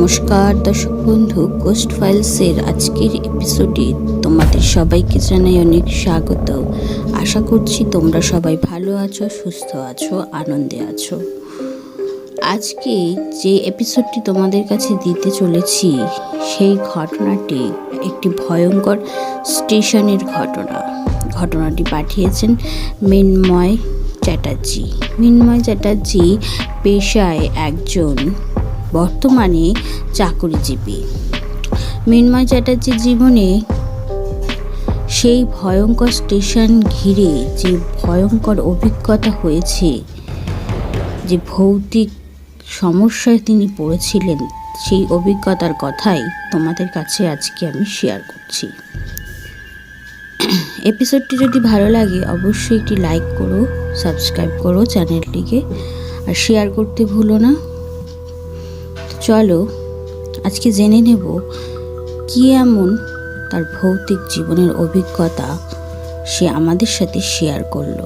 নমস্কার দর্শক বন্ধু, গোস্ট ফাইলসের আজকের এপিসোডে তোমাদের সবাইকে জানাই অনেক স্বাগত। আশা করছি তোমরা সবাই ভালো আছো, সুস্থ আছো, আনন্দে আছো। আজকে যে এপিসোডটি তোমাদের কাছে দিতে চলেছি সেই ঘটনাটি একটি ভয়ঙ্কর স্টেশনের ঘটনাটি পাঠিয়েছেন মৃন্ময় চ্যাটার্জি। মৃন্ময় চ্যাটার্জি পেশায় একজন বর্তমানে চাকরিজীবী। মৃন্ময় চ্যাটার্জির জীবনে সেই ভয়ঙ্কর স্টেশন ঘিরে যে ভয়ঙ্কর অভিজ্ঞতা হয়েছে, যে ভৌতিক সমস্যায় তিনি পড়েছিলেন, সেই অভিজ্ঞতার কথাই তোমাদের কাছে আজকে আমি শেয়ার করছি। এপিসোডটি যদি ভালো লাগে অবশ্যই একটি লাইক করো, সাবস্ক্রাইব করো চ্যানেলটিকে, আর শেয়ার করতে ভুলো না। চলো আজকে জেনে নেব কি এমন তার ভৌতিক জীবনের অভিজ্ঞতা সে আমাদের সাথে শেয়ার করল।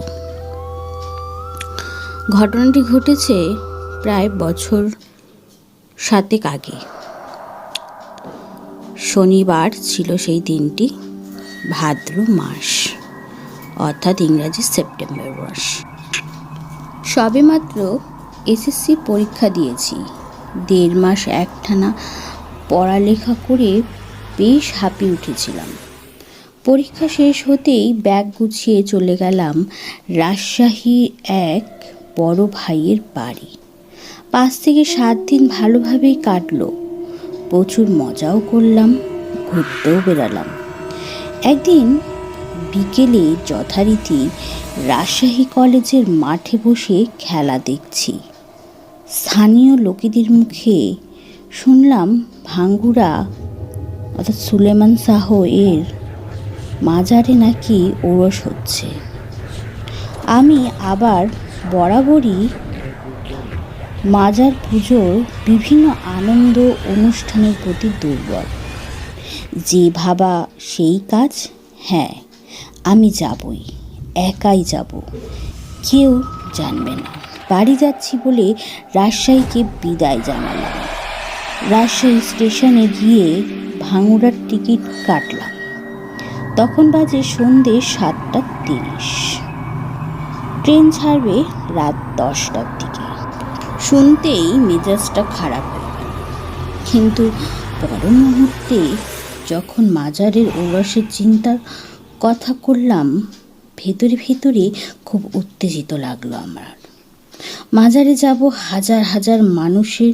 ঘটনাটি ঘটেছে প্রায় বছর 7 আগে। শনিবার ছিল সেই দিনটি, ভাদ্র মাস, অর্থাৎ ইংরাজি সেপ্টেম্বর মাস। সবেমাত্র এসএসসি পরীক্ষা দিয়েছি। 1.5 মাস একটানা পড়ালেখা করে বেশ হাঁপিয়ে উঠেছিলাম। পরীক্ষা শেষ হতেই ব্যাগ গুছিয়ে চলে গেলাম রাজশাহী এক বড় ভাইয়ের বাড়ি। 5 থেকে 7 দিন ভালোভাবেই কাটলো। প্রচুর মজাও করলাম, ঘুরতেও বেরালাম। একদিন বিকেলে যথারীতি রাজশাহী কলেজের মাঠে বসে খেলা দেখছি। স্থানীয় লোকেদের মুখে শুনলাম ভাঙ্গুড়া অর্থাৎ সুলেমান শাহ এর মাজারে নাকি ওরস হচ্ছে। আমি আবার বরাবরই মাজার পুজোর বিভিন্ন আনন্দ অনুষ্ঠানের প্রতি দুর্বল। যে ভাবা সেই কাজ। হ্যাঁ, আমি যাবই, একাই যাব, কেউ জানবে না। বাড়ি যাচ্ছি বলে রাজশাহীকে বিদায় জানালাম। রাজশাহী স্টেশনে গিয়ে ভাঙ্গুড়ার টিকিট কাটলাম। তখন বাজে সন্ধ্যে 7:30। ট্রেন ছাড়বে রাত 10টার দিকে। শুনতেই মেজাজটা খারাপ হয়ে গেল, কিন্তু পর মুহূর্তে যখন মাজারের ওরসের চিন্তার কথা করলাম, ভেতরে ভেতরে খুব উত্তেজিত লাগলো আমার। মাজারে যাব, হাজার হাজার মানুষের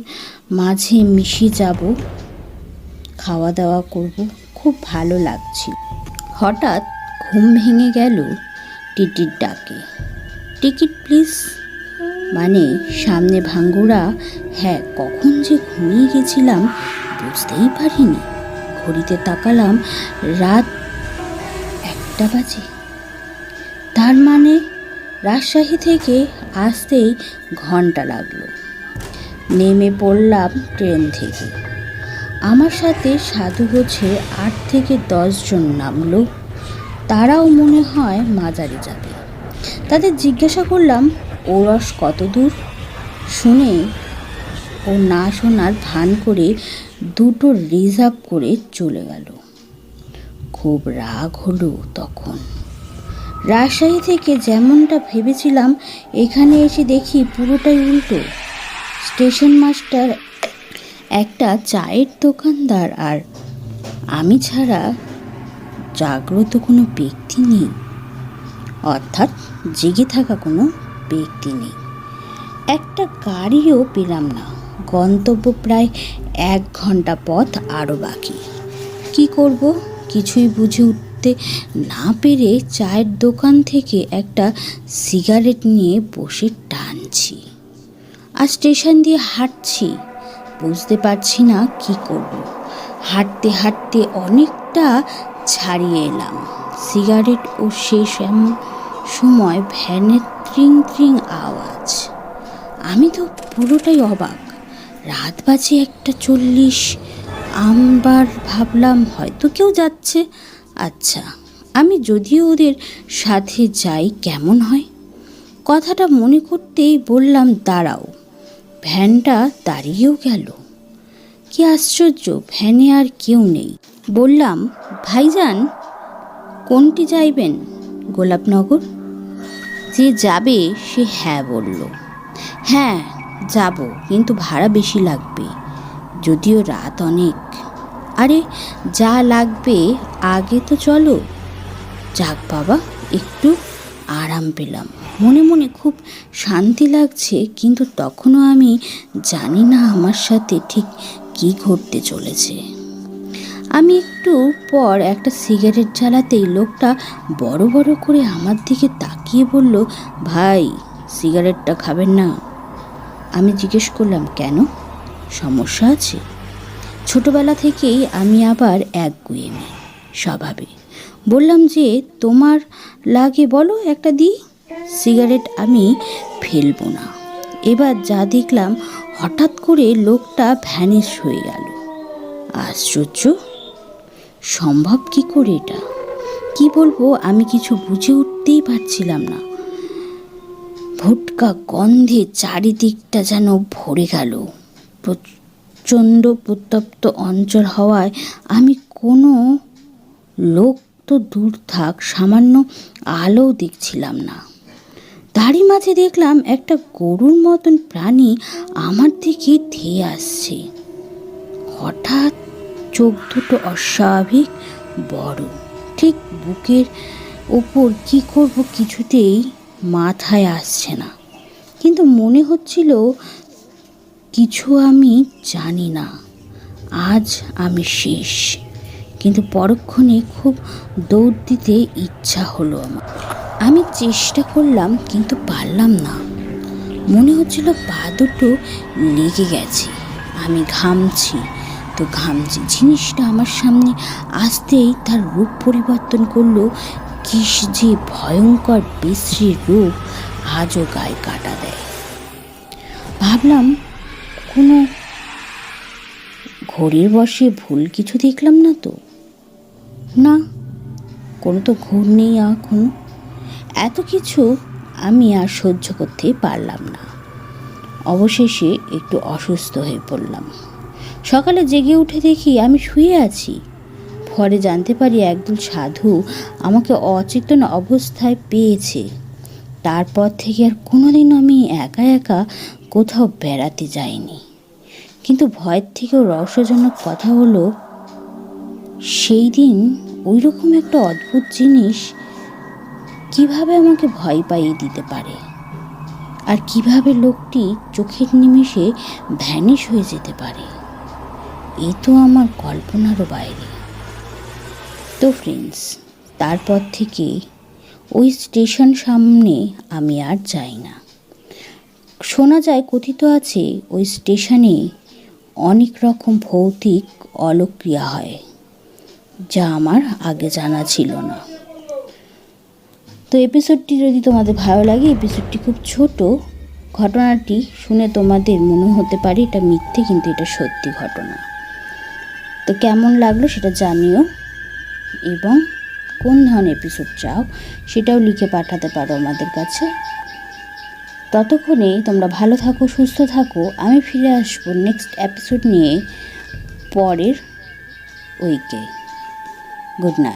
মাঝে মিশে যাব, খাওয়া দাওয়া করব, খুব ভালো লাগছিল। হঠাৎ ঘুম ভেঙে গেল টিটির ডাকে। Ticket please. মানে সামনে ভাঙ্গুড়া। হ্যাঁ, কখন যে ঘুমিয়ে গেছিলাম বুঝতেই পারিনি। ঘড়িতে তাকালাম, রাত 1টা বাজে। তার মানে রাজশাহী থেকে আসতেই ঘন্টা লাগলো। নেমে পড়লাম ট্রেন থেকে। আমার সাথে সাধু গোছে 8 থেকে 10 জন নামলো। তারাও মনে হয় মাজারে যাবে। তাদের জিজ্ঞাসা করলাম ওরস কত দূর। শুনে ও না শোনার ভান করে 2টো রিজার্ভ করে চলে গেল। খুব রাগ হলো তখন। রাজশাহী থেকে যেমনটা ভেবেছিলাম, এখানে এসে দেখি পুরোটাই উল্টো। স্টেশন মাস্টার একটা চায়ের দোকানদার, আর আমি ছাড়া জাগ্রত কোনো ব্যক্তি নেই, অর্থাৎ জেগে থাকা কোনো ব্যক্তি নেই। একটা গাড়িও পেলাম না। গন্তব্য প্রায় 1 ঘন্টা পথ আরও বাকি। কি করব কিছুই বুঝে উঠতে না পেরে চায়ের দোকান থেকে একটা সিগারেট নিয়ে বসে টানছি। আর স্টেশন দিয়ে হাঁটছি, বুঝতে পারছি না কি করব। হাঁটতে হাঁটতে অনেকটা ছাড়িয়ে এলাম। সিগারেট ও শেষ এমন সময় ভ্যানের ত্রিং ত্রিং আওয়াজ। আমি তো পুরোটাই অবাক। রাত বাজে 1:40। আবার ভাবলাম হয়তো কেউ যাচ্ছে। আচ্ছা, আমি যদিও ওদের সাথে যাই কেমন হয়। কথাটা মনে করতেই বললাম দাঁড়াও। ভ্যানটা দাঁড়িয়েও গেল। কি আশ্চর্য, ভ্যানে আর কেউ নেই। বললাম, ভাইজান কোনটি যাইবেন? গোলাপনগর। যে যাবে সে হ্যাঁ বলল। হ্যাঁ যাব, কিন্তু ভাড়া বেশি লাগবে, যদিও রাত অনেক। আরে যা লাগবে আগে তো চলো। যাক বাবা, একটু আরাম পেলাম। মনে মনে খুব শান্তি লাগছে, কিন্তু তখনও আমি জানি না আমার সাথে ঠিক কী ঘটতে চলেছে। আমি একটু পর একটা সিগারেট জ্বালাতেই লোকটা বড় বড় করে আমার দিকে তাকিয়ে বলল, ভাই সিগারেটটা খাবেন না? আমি জিজ্ঞেস করলাম, কেন, সমস্যা আছে? ছোটবেলা থেকেই আমি আবার একগুঁয়েমি স্বভাবে। বললাম, যে তোমার লাগে বলো, একটা দিই। সিগারেট আমি ফেলবো না। এবার যা দেখলাম, হঠাৎ করে লোকটা ভ্যানিশ হয়ে গেল। আশ্চর্য, সম্ভব কি করে এটা? কি বলবো আমি কিছু বুঝে উঠতেই পারছিলাম না। ভুটকা গন্ধে চারিদিকটা যেন ভরে গেল। প্রচণ্ড প্রত্যপ্ত অঞ্চল হওয়ায় আমি কোনো লোক তো দূর থাক, সামান্য আলো দেখছিলাম না। তারই মাঝে দেখলাম একটা গরুর মতন প্রাণী আমার দিকে ধেয়ে আসছে। হঠাৎ চোখ দুটো অস্বাভাবিক বড়, ঠিক বুকের ওপর। কি করব কিছুতেই মাথায় আসছে না, কিন্তু মনে হচ্ছিল কিছু আমি জানি না, আজ আমি শেষ। কিন্তু পরক্ষণে খুব দৌড় দিতে ইচ্ছা হলো আমার। আমি চেষ্টা করলাম, কিন্তু পারলাম না। মনে হচ্ছিল পা দুটো লেগে গেছে। আমি ঘামছি তো ঘামছি। জিনিসটা আমার সামনে আসতেই তার রূপ পরিবর্তন করলো। কি যে ভয়ঙ্কর বিশ্রী রূপ, আজও গায়ে কাটা দেয়। ভাবলাম, কোনো ঘড়ির বশে ভুল কিছু দেখলাম না তো? না, কোনো তো ঘোর নেই এখন। এত কিছু আমি আর সহ্য করতেই পারলাম না। অবশেষে একটু অসুস্থ হয়ে পড়লাম। সকালে জেগে উঠে দেখি আমি শুয়ে আছি। পরে জানতে পারি একদল সাধু আমাকে অচেতন অবস্থায় পেয়েছে। তারপর থেকে আর কোনোদিন আমি একা একা কোথাও বেড়াতে যাইনি। কিন্তু ভয়ের থেকেও রহস্যজনক কথা হলো, সেই দিন ওই রকম একটা অদ্ভুত জিনিস কিভাবে আমাকে ভয় পাইয়ে দিতে পারে, আর কিভাবে লোকটি চোখের নিমেষে ভ্যানিশ হয়ে যেতে পারে, এ তো আমার কল্পনারও বাইরে। তো ফ্রেন্ডস, তারপর থেকে ওই স্টেশন সামনে আমি আর যাই না। শোনা যায়, কথিত আছে ওই স্টেশনে অনেক রকম ভৌতিক অলক্রিয়া হয়, যা আমার আগে জানা ছিল না। তো এপিসোডটি যদি তোমাদের ভালো লাগে, এপিসোডটি খুব ছোট। ঘটনাটি শুনে তোমাদের মনে হতে পারে এটা মিথ্যে, কিন্তু এটা সত্যি ঘটনা। তো কেমন লাগলো সেটা জানিও, এবং কোন ধরনের এপিসোড চাও সেটাও লিখে পাঠাতে পারো আমাদের কাছে। ততক্ষণে তোমরা ভালো থাকো, সুস্থ থাকো। আমি ফিরে আসবো নেক্সট এপিসোড নিয়ে পরের উইকে। Good night.